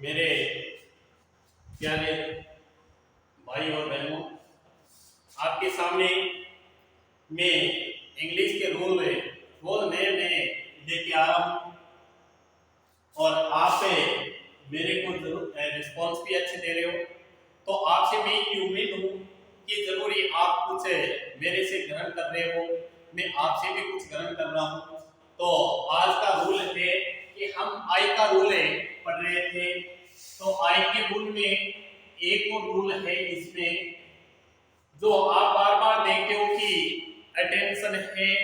मेरे प्यारे भाई और बहनों, आपके सामने मैं इंग्लिश के रोल नए नए लेके आ रहा हूँ और आप मेरे को जरूर रिस्पॉन्स भी अच्छे दे रहे हो। तो आपसे मैं ये उम्मीद हूँ कि जरूर ही आप कुछ मेरे से ग्रहण कर रहे हो, मैं आपसे भी कुछ ग्रहण कर रहा हूँ। तो आज का रूल है कि हम आई का रूल पढ़ रहे थे। तो आई के रूल में एक और रूल है इसमें, जो आप बार बार देखते हो कि अटेंशन है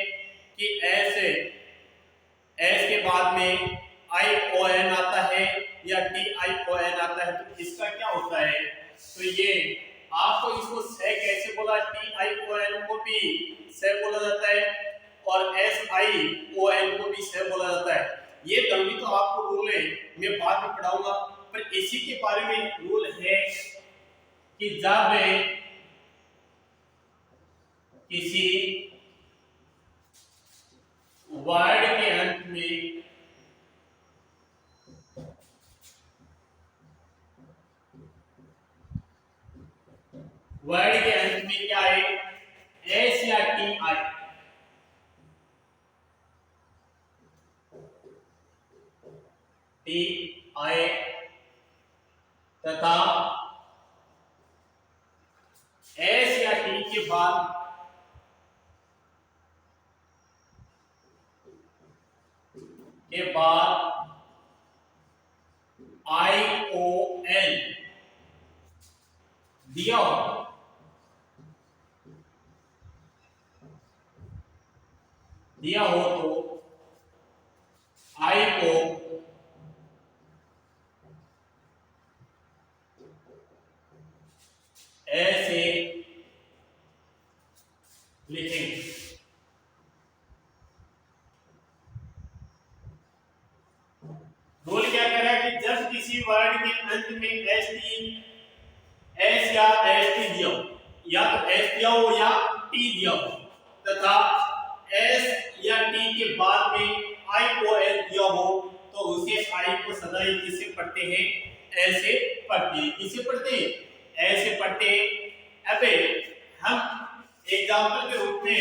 कि एस के बाद में आई ओ एन आता है या टी आई ओ एन आता है। तो इसका क्या होता है, तो ये आपको इसको से कैसे बोला, टी आई ओ एन को भी से बोला जाता है और एस आई ओ एन को भी से बोला जाता है। ये दोनों तो आपको रूल है, मैं बाद में पढ़ाऊंगा, पर इसी के बारे में रूल है कि जब किसी वर्ड के अंत में क्या है, एस या टी आई, टी आई तथा एस या टी के बाद आई ओ एन दिया हो तो आई को ऐसे लिखेंगे। रूल क्या कह रहा है कि जब किसी वर्ड के अंत में एस या एस टी दिया हो, या तो एस दिया हो या टी दिया हो, तथा एस या टी के बाद में आई ओ एन दिया हो, तो उसे आई को सदा ही किसे पढ़ते हैं, ऐसे पढ़ते हैं। किसे पढ़ते हैं, ऐसे पढ़ते हैं। अबे हम एग्जाम्पल के रूप में,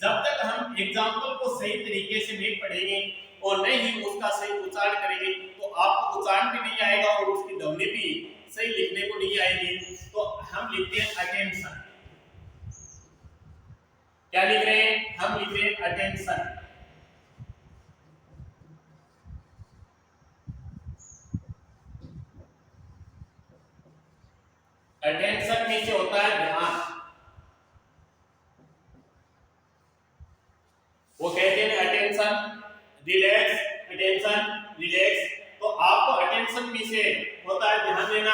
जब तक हम एग्जाम्पल को सही तरीके से नहीं पढ़ेंगे और नहीं ही उसका सही उच्चारण करेंगे, तो आपको उच्चारण भी नहीं आएगा और उसकी ध्वनि भी सही लिखने को नहीं आएगी। तो हम लिखते हैं अटेंशन। क्या लिख रहे हैं, हम लिख रहे हैं अटेंशन। अटेंशन नीचे होता है ध्यान, वो कहते हैं अटेंशन रिलैक्स, अटेंशन रिलैक्स। तो आपको अटेंशन में से होता है ध्यान देना।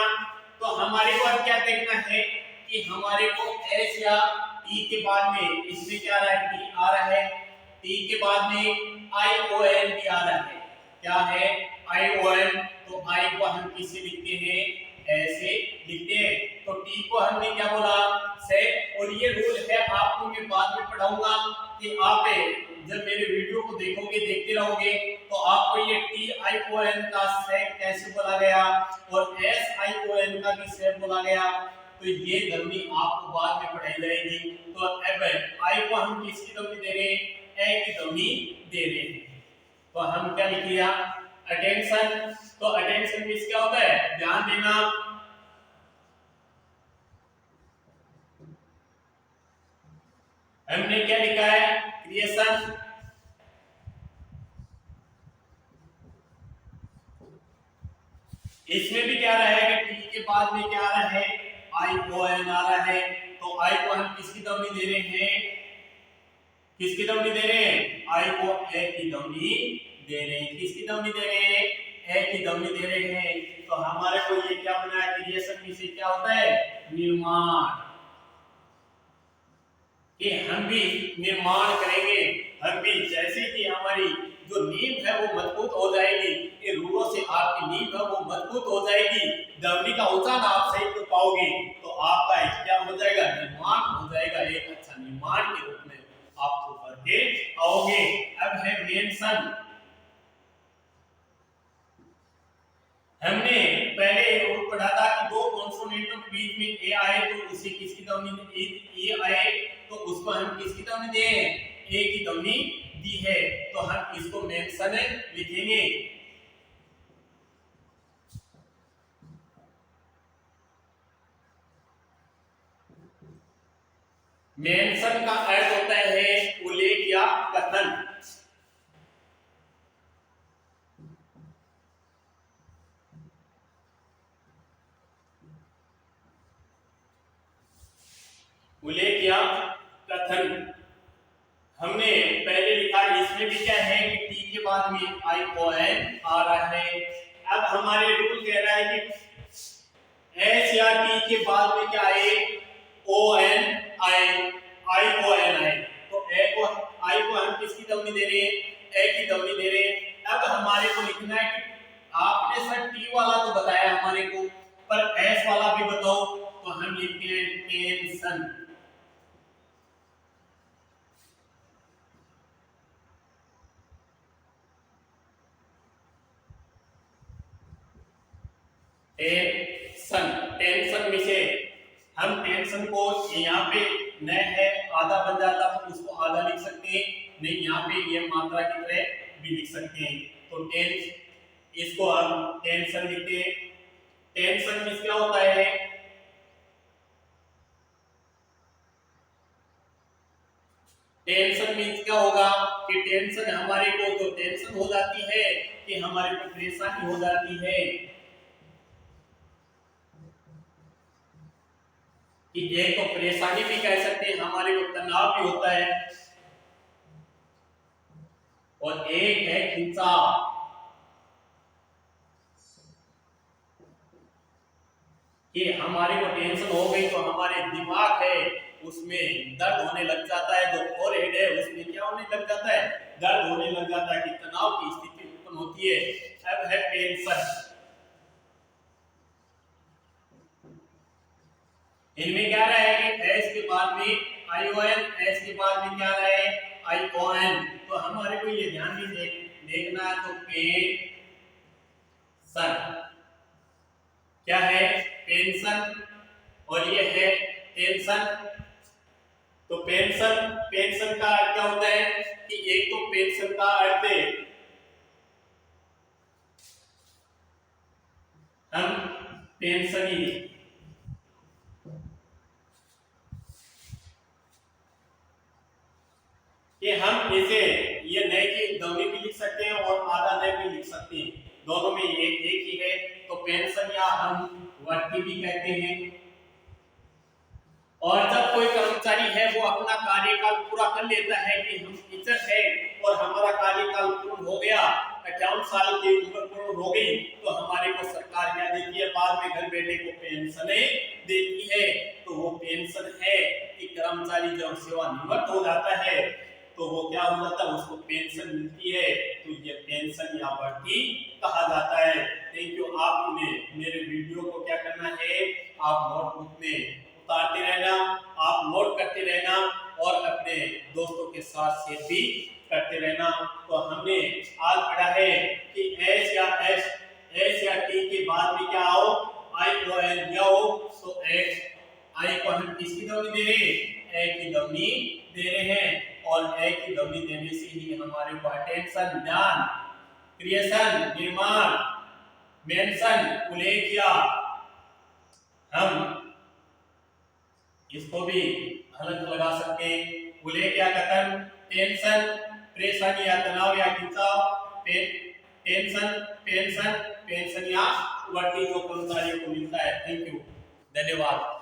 तो हमारे को अब क्या देखना है कि हमारे को एस या टी के बाद में इसमें क्या आ रहा है, टी आ रहा है, टी के बाद में आई ओ एन भी आ रहा है। क्या है, आई ओ एन। तो आई को हम किसे लिखते हैं, ऐसे लिखते हैं। तो टी को हमने क्या बोला, से। और ये रूल है, आपको मैं बाद में पढ़ाऊंगा कि आप जब मेरे वीडियो को देखोगे, देखते रहोगे, तो आपको ये टी आई ओ एन का से कैसे बोला गया और एस आई ओ एन का भी से बोला गया, तो ये ध्वनि आपको बाद में पढ़ाई जाएगी। तो अब आई को हम किसकी ध्वनि दे रहे हैं, ए की ध्वनि दे रहे हैं। तो हम क्या लिख लिया, अटेंशन। तो अटेंशन मींस क्या होता है, ध्यान देना। हमने क्या लिखा है, क्रिएशन। इसमें भी क्या रहेगा, टी के बाद में क्या आ रहा है, आई ओ एन आ रहा है। तो आई को हम किसकी ध्वनि दे रहे हैं, किसकी ध्वनि दे रहे हैं, आई को ए की ध्वनि दे रहे हैं। किसकी ध्वनि दे रहे हैं, ए की ध्वनि दे रहे हैं। तो हमारे को ये क्या बना है, क्रिएशन में से क्या होता है, निर्माण। कि हम भी निर्माण करेंगे, हम भी जैसे कि हमारी जो नींव है वो मजबूत हो जाएगी, ये रूलों से आपकी नींव है वो मजबूत हो जाएगी, ध्वनि का उच्चारण आप सही कर पाओगे, तो आपका क्या हो जाएगा, निर्माण हो जाएगा, एक अच्छा निर्माण के रूप में आपको करके आओगे। अब है मेंशन। हमने पहले वो पढ़ा था कि दो कॉन्सोनेंटों के बीच में ए आए तो उसे किसकी ध्वनि ए आए तो उसको हम किसकी ध्वनि दे, ए की ध्वनि दी है, तो हम इसको मेंशन लिखेंगे। मेंशन का अर्थ होता है उल्लेख या कथन। उल्लेख या कथन हमने पहले लिखा, इसमें भी क्या है कि टी के बाद में आई ओ एन आ रहा है। अब हमारे रूल कह रहा है कि एस या टी के बाद में क्या आए, ओ एन आए, आई ओ एन आए, तो ए को आई को हम किसकी ध्वनि दे रहे हैं, ए की ध्वनि दे रहे हैं। अब हमारे को लिखना है कि आपने सर टी वाला तो बताया हमारे को, पर एस वाला भी बताओ, तो हम लिखते हैं टेंशन। टेंशन में से हम टेंशन को यहाँ पे न है आधा बन जाता तो उसको आधा लिख सकते हैं, नहीं यहाँ पे ये मात्रा की तरह भी लिख सकते हैं, तो इसको हम टेंशन लिखते हैं। टेंशन में क्या होता है, टेंशन मीन्स क्या होगा कि टेंशन हमारे को जो टेंशन हो जाती है कि हमारे को परेशानी हो जाती है, कि एक तो परेशानी भी कह सकते हैं, हमारे को तनाव भी होता है, और एक है खिंचाव। कि हमारे को टेंशन हो गई तो हमारे दिमाग है उसमें दर्द होने लग जाता है, जो फोरहेड है उसमें क्या होने लग जाता है, दर्द होने लग जाता है, कि तनाव की स्थिति उत्पन्न होती है। अब है टेंशन, इनमें क्या रहा है कि एस के बाद में आई ओ एन, एस के बाद में क्या रहा है आई ओ एन, तो हमारे को ये ध्यान भी देखना है, तो पेंशन क्या है, पेंशन, और ये है टेंशन। तो पेंशन का अर्थ क्या होता है कि एक तो पेंशन का अर्थ है हम पेंशनी, कि हम इसे ये नए की ध्वनि भी लिख सकते हैं और आधा नए भी लिख सकते हैं, दोनों में एक ही है, तो पेंशन या हम वर्ती भी कहते हैं। और जब कोई कर्मचारी है वो अपना कार्यकाल पूरा कर लेता है, कि हम टीचर है और हमारा कार्यकाल पूर्ण हो गया, 58 साल की उम्र पूर्ण हो गई, तो हमारे को सरकार क्या देती है, बाद में घर बैठे को पेंशन देती है। तो वो पेंशन है कि कर्मचारी जब सेवानिवृत्त हो जाता है तो वो क्या हो जाता है, उसको पेंशन मिलती है, तो ये पेंशन या बढ़ती कहा जाता है। Thank you. आपने मेरे वीडियो को क्या करना है, आप नोटबुक में उतारते रहना, आप नोट करते रहना और अपने दोस्तों के साथ शेयर भी करते रहना। तो हमने आज पढ़ा है कि एस या टी के बाद में क्या आओ, आई ओ एन क्या हो, तो एस आई को हम किसकी ध्वनि दे रहे हैं, ए की ध्वनि दे रहे हैं, और ए की ध्वनि देने से ही हमारे को अटेंशन, ध्यान, क्रिएशन, निर्माण, मेंशन, उल्लेख, हम इसको भी अलग लगा सकते हैं, उल्लेख या कथन, टेंशन, परेशानी या तनाव या खिंचाव, टेंशन, पेंशन, पेंशन या वर्ती जो कर्मचारियों को मिलता है। थैंक यू, धन्यवाद।